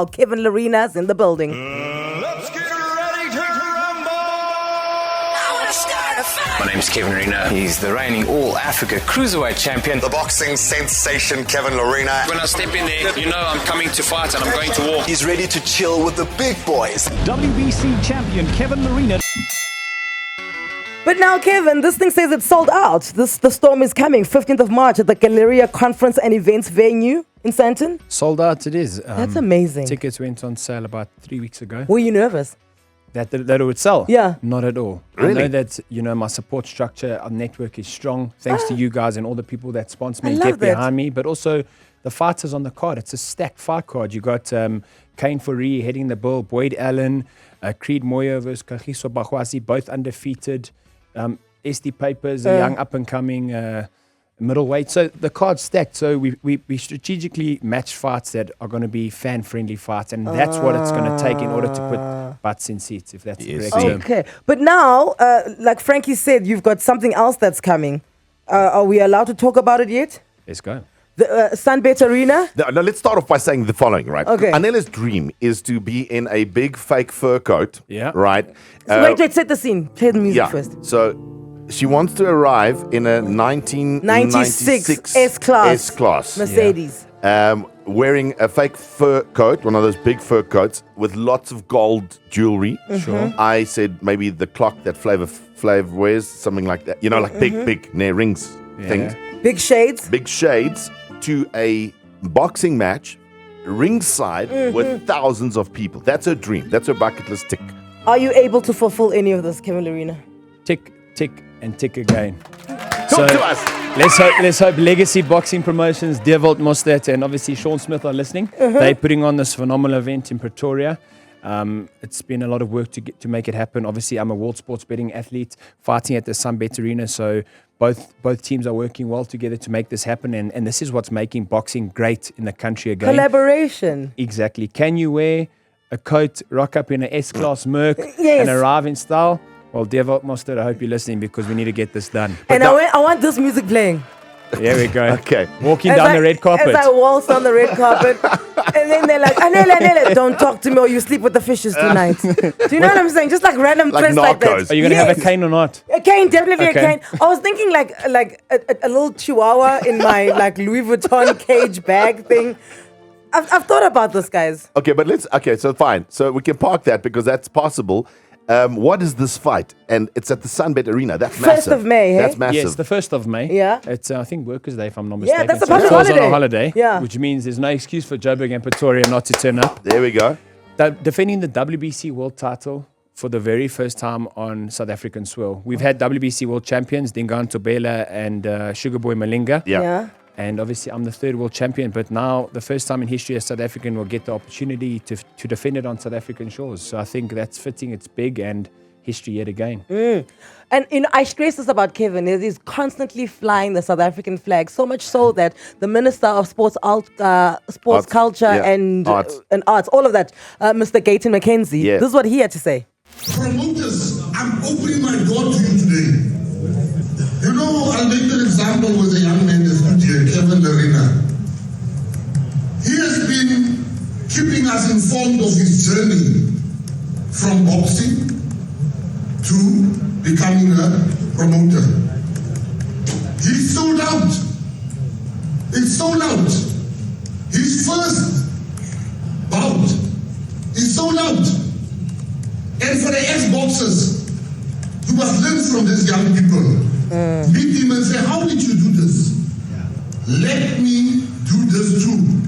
Kevin Lerena's in the building. Let's get ready to rumble! I want to start a fight! My name's Kevin Lerena. He's the reigning All-Africa Cruiserweight Champion. The boxing sensation, Kevin Lerena. When I step in there, you know I'm coming to fight and I'm going to war. He's ready to chill with the big boys. WBC champion Kevin Lerena. But now, Kevin, this thing says it's sold out. The storm is coming, 15th of March at the Galleria Conference and Events venue in Sandton. Sold out it is. That's amazing. Tickets went on sale about 3 weeks ago. Were you nervous? That it would sell? Yeah. Not at all. Really? I know that, my support structure, our network is strong, thanks to you guys and all the people that sponsor me I and love get that. behind me, but also the fighters on the card. It's a stacked fight card. You got Kane Fourie heading the bill, Boyd Allen, Creed Moyo versus Kagiso Bakhwasi, both undefeated. SD Papers, a young up-and-coming middleweight. So the card's stacked. So we strategically match fights that are going to be fan-friendly fights, and that's what it's going to take in order to put butts in seats, if that's the correct term. Okay. But now, like Frankie said, you've got something else that's coming. Are we allowed to talk about it yet? Let's go. The Sunbet Arena? Now, let's start off by saying the following, right? Okay. Anela's dream is to be in a big fake fur coat, Yeah. right? Wait, set the scene. Play the music yeah. first. So she wants to arrive in a 1996 S-Class. S-Class. Mercedes. Wearing a fake fur coat, one of those big fur coats, with lots of gold jewelry. Sure. I said maybe the clock that Flav wears, something like that. Like big near rings things. Big shades. Big shades to a boxing match ringside with thousands of people. That's her dream. That's her bucket list tick. Are you able to fulfill any of this, Kevin Lerena? Tick, tick, and tick again. Talk to us. Let's hope Legacy Boxing Promotions, Devolt Mostert, and obviously Sean Smith are listening. They're putting on this phenomenal event in Pretoria. It's been a lot of work to make it happen. Obviously, I'm a world sports betting athlete fighting at the Sunbet Arena, so both teams are working well together to make this happen, and this is what's making boxing great in the country again. Collaboration. Exactly. Can you wear a coat, rock up in an S-Class Merc, Yes. and arrive in style? Well, Devolt Mostert, I hope you're listening because we need to get this done. And I want this music playing. Here we go. Okay. Walking down the red carpet. As I waltz on the red carpet. And then they're like, Anela, don't talk to me or you sleep with the fishes tonight. Do you know what I'm saying? Just like random Like threats like that. Narcos. Are you going to have a cane or not? A cane, definitely Okay. a cane. I was thinking like a little chihuahua in my like Louis Vuitton cage bag thing. I've thought about this, guys. Okay, so fine. So we can park that because that's possible. What is this fight? And it's at the Sunbet Arena. That's 1st massive. of May, hey? That's massive. Yes, the 1st of May. Yeah. It's, I think, Workers' Day, if I'm not Yeah, mistaken. that's a So it public falls on holiday. a holiday, Yeah. which means there's no excuse for Joburg and Pretoria not to turn up. There we go. Defending the WBC World Title for the very first time on South African soil. We've had WBC World Champions, Dingaan Tobela and Sugarboy Malinga. Yeah. And obviously, I'm the 3rd world champion, but now the first time in history a South African will get the opportunity to defend it on South African shores. So I think that's fitting, it's big, and history yet again. And I stress this about Kevin, is he's constantly flying the South African flag, so much so that the Minister of Sports, Arts, Culture yeah. and Arts. all of that, Mr. Gayton McKenzie, Yeah. this is what he had to say. Promoters, I'm opening my door to you today. You know, I'll make an example with a young man that's good here, Kevin Lerena. He has been keeping us informed of his journey from boxing to becoming a promoter. He sold out. He sold out. His first bout, he sold out. And for the ex-boxers, you must learn from these young people. Meet him and say, how did you do this? Let me do this too.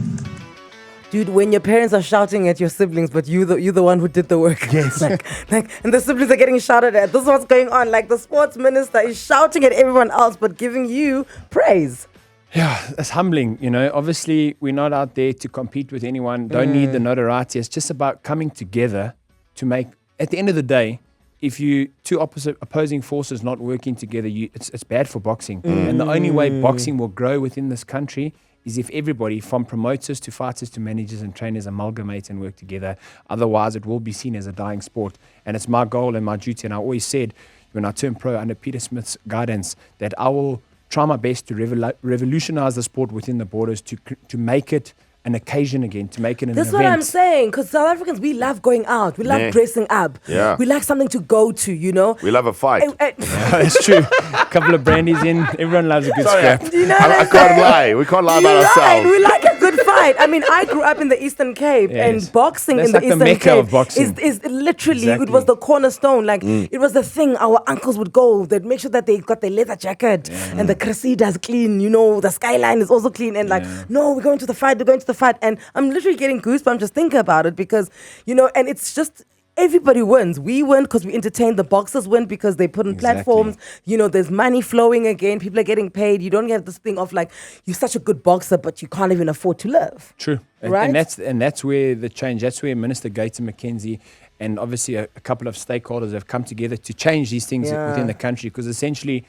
Dude, when your parents are shouting at your siblings, but you're the one who did the work. Yes. and the siblings are getting shouted at. This is what's going on. Like the sports minister is shouting at everyone else, but giving you praise. Yeah, it's humbling, Obviously, we're not out there to compete with anyone. Don't need the notoriety. It's just about coming together to make, at the end of the day, if you two opposing forces not working together, it's bad for boxing. And the only way boxing will grow within this country is if everybody, from promoters to fighters to managers and trainers, amalgamate and work together. Otherwise, it will be seen as a dying sport. And it's my goal and my duty, and I always said when I turned pro under Peter Smith's guidance, that I will try my best to revolutionize the sport within the borders, to make it an occasion again, to make it an That's event. what I'm saying, because South Africans, we love going out. We love Yeah. dressing up. Yeah. We like something to go to, you know? We love a fight. That's true. A couple of brandies in, everyone loves a good scrap. You know what I I'm can't saying? lie. We can't lie You're about right. ourselves. We like a good fight. I mean, I grew up in the Eastern Cape, Yes. and boxing That's in the like the Eastern Mecca Cape of boxing. is literally, it Exactly. was the cornerstone. Like, it was the thing. Our uncles would go. They'd make sure that they got their leather jacket and the cressida's clean. You know, the skyline is also clean. And like, no, we're going to the fight. We're going to the fight. And I'm literally getting goosebumps just thinking about it because, you know, and it's just. Everybody wins. We win because we entertain. The boxers win because they put on platforms. You know, there's money flowing again. People are getting paid. You don't have this thing of like, you're such a good boxer, but you can't even afford to live. True. Right? And that's where the change, that's where Minister Gator McKenzie and obviously a couple of stakeholders have come together to change these things within the country, because essentially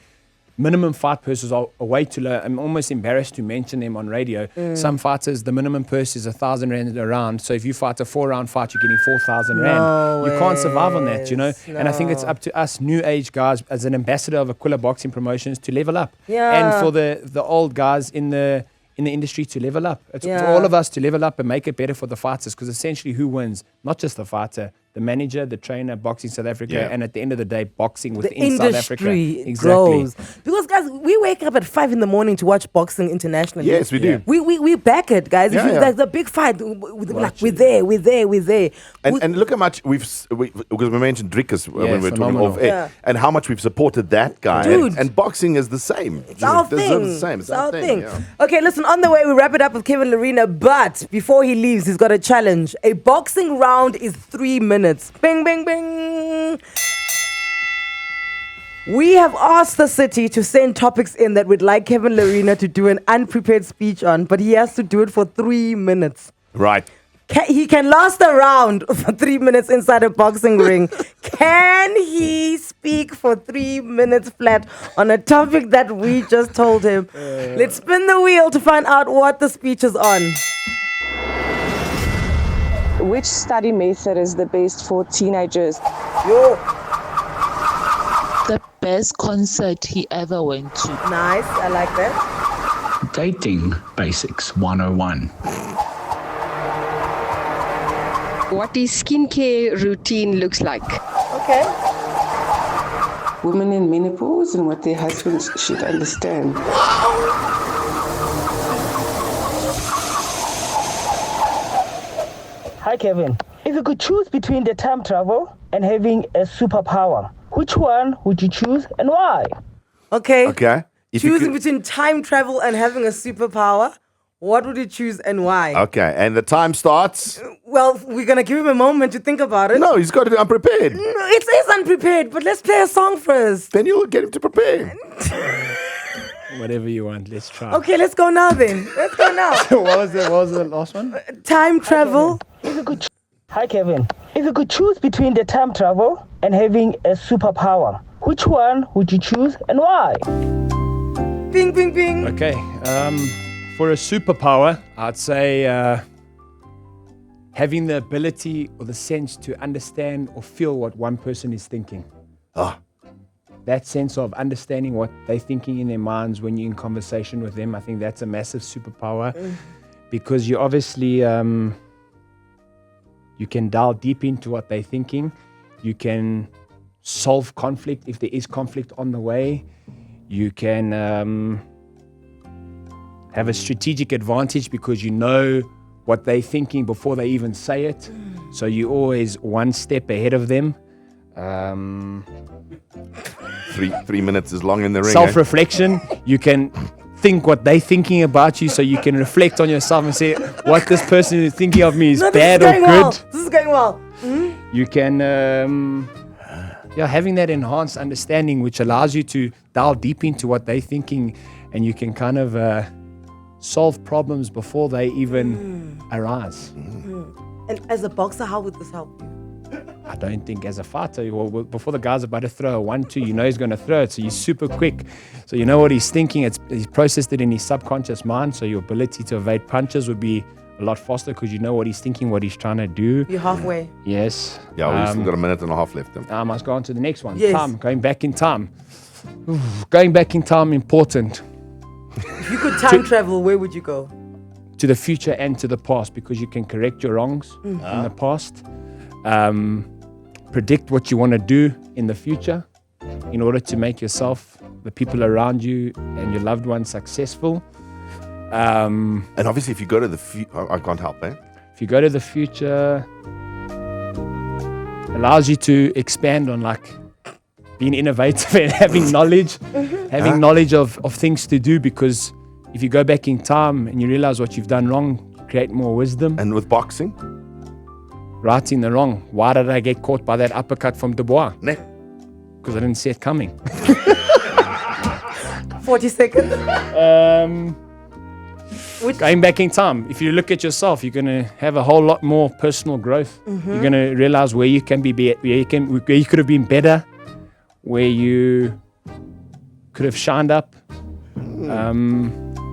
minimum fight purses are way too low. I'm almost embarrassed to mention them on radio. Some fighters, the minimum purse is 1,000 rand a round. So if you fight a 4-round fight, you're getting 4,000 rand. You can't survive on that, you know. And I think it's up to us new age guys as an ambassador of Aquila Boxing Promotions to level up. And for the old guys in the industry to level up. It's for all of us to level up and make it better for the fighters, because essentially who wins? Not just the fighter, the manager, the trainer, Boxing South Africa, and at the end of the day, boxing within South Africa. Industry grows. Because guys, we wake up at 5 a.m. to watch boxing internationally. Yes, we do. We back it, guys. Yeah, If yeah. there's a big fight, we're there. And look how much because we mentioned Drickus when we were talking phenomenal. off air, and how much we've supported that guy. Dude. And boxing is the same. It's our Deserves thing. the same. It's our thing. Yeah. Okay, listen, on the way, we wrap it up with Kevin Lerena, but before he leaves, he's got a challenge. A boxing round is 3 minutes. Bing, bing, bing. We have asked the city to send topics in that we'd like Kevin Lerena to do an unprepared speech on, but he has to do it for 3 minutes. Right. He can last a round for 3 minutes inside a boxing ring. Can he speak for 3 minutes flat on a topic that we just told him? Let's spin the wheel to find out what the speech is on. Which study method is the best for teenagers? The best concert he ever went to. Nice, I like that. Dating Basics 101. What his skincare routine looks like. Okay. Women in menopause and what their husbands should understand. Hi Kevin, if you could choose between the time travel and having a superpower, which one would you choose and why? Okay. Okay. If you Choosing could- between time travel and having a superpower, what would you choose and why? Okay, and the time starts. Well, we're going to give him a moment to think about it. No, he's got to be unprepared. No, it is unprepared, but let's play a song first. Then you'll get him to prepare. Whatever you want, let's try. Okay, let's go now then. Let's go now. What was the last one? Time travel. If you could Hi Kevin, if you could choose between the time travel and having a superpower, which one would you choose and why? Bing, bing, bing. Okay. For a superpower, I'd say having the ability or the sense to understand or feel what one person is thinking. That sense of understanding what they're thinking in their minds when you're in conversation with them, I think that's a massive superpower because you obviously you can dial deep into what they're thinking. You can solve conflict if there is conflict on the way. You can have a strategic advantage because you know what they're thinking before they even say it. So you're always one step ahead of them. 3 minutes is long in the ring. Self-reflection. You can think what they're thinking about you, so you can reflect on yourself and say, what this person is thinking of me is bad or good. Well. This is going well. You can, having that enhanced understanding, which allows you to dial deep into what they're thinking, and you can kind of solve problems before they even arise. And as a boxer, how would this help you? I don't think as a fighter, well, before the guy's about to throw a 1-2, you know he's going to throw it, so you're super quick. So you know what he's thinking, he's processed it in his subconscious mind, so your ability to evade punches would be a lot faster because you know what he's thinking, what he's trying to do. You're halfway. Yes. Yeah, we've still got a minute and a half left. I must go on to the next one. Yes. Time, going back in time. Going back in time, important. If you could time travel, where would you go? to the future and to the past, because you can correct your wrongs in the past, predict what you want to do in the future in order to make yourself, the people around you, and your loved ones successful. And obviously, if you go to the future, I can't help, eh? If you go to the future, allows you to expand on like being innovative and having knowledge, knowledge of things to do, because if you go back in time and you realize what you've done wrong, you create more wisdom. And with boxing? Righting the wrong. Why did I get caught by that uppercut from Dubois? Ne. Because I didn't see it coming. 40 seconds. Going back in time, if you look at yourself, you're going to have a whole lot more personal growth. You're going to realize where you can be, where you could have been better, where you could have shined up.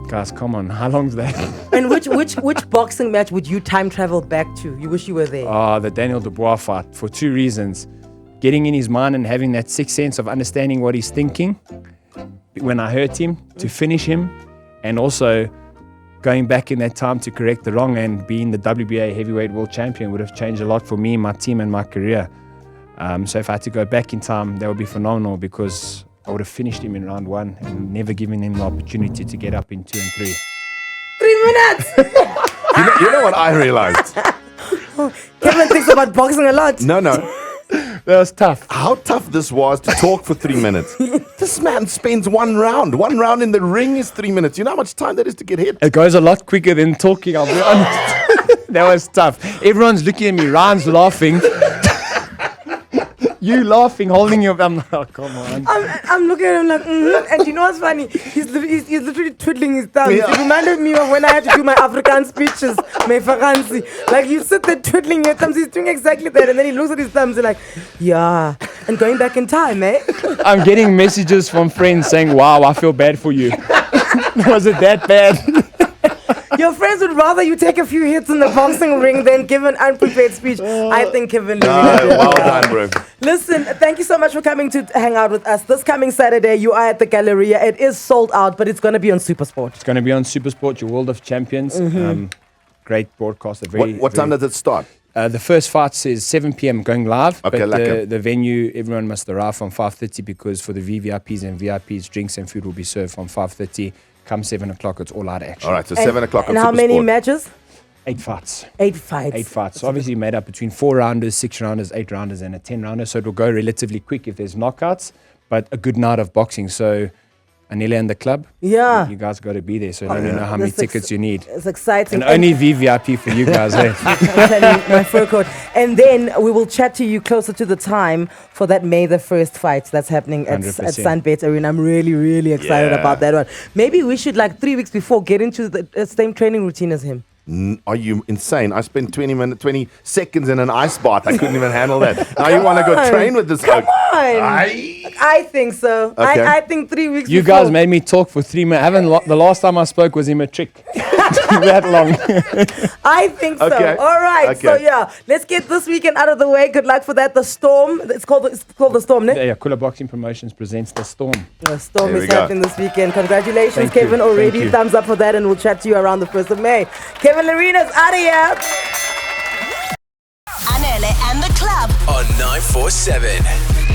Guys, come on, how long's that? And which boxing match would you time travel back to? You wish you were there. The Daniel Dubois fight, for 2 reasons. Getting in his mind and having that sixth sense of understanding what he's thinking when I hurt him, to finish him, and also going back in that time to correct the wrong, and being the WBA heavyweight world champion would have changed a lot for me, my team, and my career. So if I had to go back in time, that would be phenomenal, because I would have finished him in round 1 and never given him the opportunity to get up in 2 and 3. 3 minutes! You know what I realized? Kevin thinks about boxing a lot. No. That was tough. How tough this was to talk for 3 minutes. This man spends 1 round. 1 round in the ring is 3 minutes. You know how much time that is to get hit? It goes a lot quicker than talking, I'll be honest. That was tough. Everyone's looking at me. Ryan's laughing. You laughing, holding your... I'm like, oh, come on. I'm looking at him like, and you know what's funny? He's literally twiddling his thumbs. Yeah. It reminded me of when I had to do my African speeches, my Faransi. Like, you sit there twiddling your thumbs. He's doing exactly that, and then he looks at his thumbs and like, yeah. And going back in time, eh? I'm getting messages from friends saying, wow, I feel bad for you. Was it that bad? Your friends would rather you take a few hits in the boxing ring than give an unprepared speech. I think Kevin well done, bro. Listen, thank you so much for coming to hang out with us. This coming Saturday, you are at the Galleria. It is sold out, but it's going to be on SuperSport. It's going to be on SuperSport, your World of Champions. Great broadcast. What time does it start? The first fight says 7 p.m. going live. Okay, but the venue, everyone must arrive from 5:30, because for the VVIPs and VIPs, drinks and food will be served from 5:30. Come 7 o'clock, it's all out action. All right, so 7 o'clock. And how many matches? 8 fights. 8 fights. 8 fights. So obviously made up between 4 rounders, 6 rounders, 8 rounders, and a 10 rounder. So it will go relatively quick if there's knockouts, but a good night of boxing. So Anila and the club, yeah, you guys got to be there. So I don't know how many tickets you need. It's exciting. And only VVIP for you guys. My fur coat. And then we will chat to you closer to the time for that May the 1st fight that's happening at Sunbet Arena. I'm really, really excited about that one. Maybe we should, like 3 weeks before, get into the same training routine as him. Are you insane? I spent 20 seconds in an ice bath. I couldn't even handle that. Now you want to go train with this guy? Come on. I think so. Okay. I think 3 weeks You before. guys made me talk for 3 minutes. The last time I spoke was in Matric. That long. I think so. Okay. All right. Okay. So yeah, let's get this weekend out of the way. Good luck for that. The Storm. It's called the Storm, ne? Yeah, Aquila Boxing Promotions presents The Storm. The Storm There is we go. happening this weekend. Congratulations, Thank Kevin. you. Already Thank you. thumbs up for that, and we'll chat to you around the 1st of May. Kevin Lerena's out of here. Anele and the club On 947.